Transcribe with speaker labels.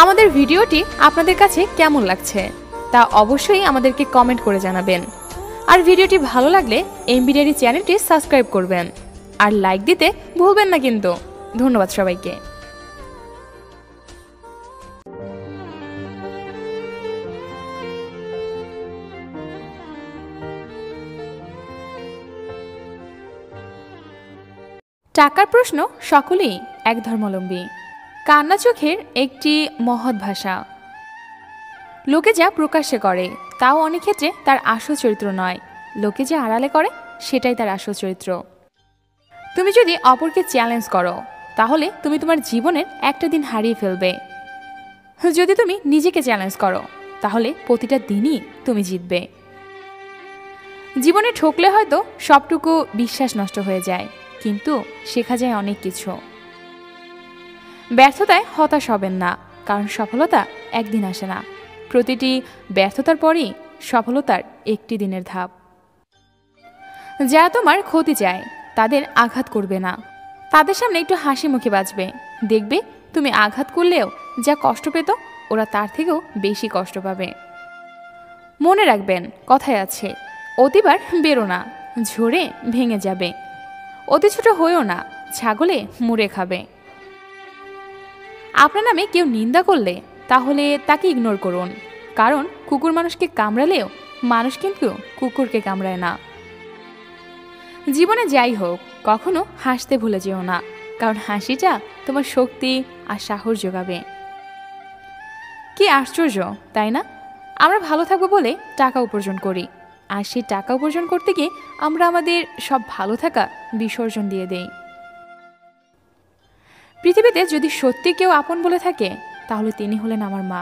Speaker 1: আমাদের ভিডিওটি আপনাদের কাছে কেমন লাগছে তা অবশ্যই আমাদেরকে কমেন্ট করে জানাবেন। আর ভিডিওটি ভালো লাগলে এমবি ডায়েরি চ্যানেলটি সাবস্ক্রাইব করবেন আর লাইক দিতে ভুলবেন না কিন্তু। ধন্যবাদ সবাইকে। টাকার প্রশ্ন সকলেই এক ধর্মাবলম্বী। কান্না চোখের একটি মহৎ ভাষা। লোকে যা প্রকাশ্যে করে তাও অনেক ক্ষেত্রে তার আসল চরিত্র নয়, লোকে যা আড়ালে করে সেটাই তার আসল চরিত্র। তুমি যদি অপরকে চ্যালেঞ্জ করো তাহলে তুমি তোমার জীবনের একটা দিন হারিয়ে ফেলবে। যদি তুমি নিজেকে চ্যালেঞ্জ করো তাহলে প্রতিটা দিনই তুমি জিতবে। জীবনে ঠকলে হয়তো সবটুকু বিশ্বাস নষ্ট হয়ে যায়, কিন্তু শেখা যায় অনেক কিছু। ব্যর্থতায় হতাশ হবেন না, কারণ সফলতা একদিন আসে না। প্রতিটি ব্যর্থতার পরই সফলতার একটি দিনের ধাপ। যারা তোমার ক্ষতি চায় তাদের আঘাত করবে না, তাদের সামনে একটু হাসি মুখে বাঁচবে। দেখবে তুমি আঘাত করলেও যা কষ্ট পেত ওরা তার থেকেও বেশি কষ্ট পাবে। মনে রাখবেন, কথায় আছে, অতিবার বেরো না, ঝরে ভেঙে যাবে। অতি ছোট হয়েও না, ছাগলে মুড়ে খাবে। আপনার নামে কেউ নিন্দা করলে তাহলে তাকে ইগনোর করুন, কারণ কুকুর মানুষকে কামড়ালেও মানুষ কিন্তু কুকুরকে কামড়ায় না। জীবনে যাই হোক কখনো হাসতে ভুলে যেও না, কারণ হাসিটা তোমার শক্তি আর সাহস যোগাবে। কি আশ্চর্য তাই না? আমরা ভালো থাকবো বলে টাকা উপার্জন করি, আর সেই টাকা উপার্জন করতে গিয়ে আমরা আমাদের সব ভালো থাকা বিসর্জন দিয়ে দেই। পৃথিবীতে যদি সত্যি কেউ আপন বলে থাকে তাহলে তিনি হলেন আমার মা।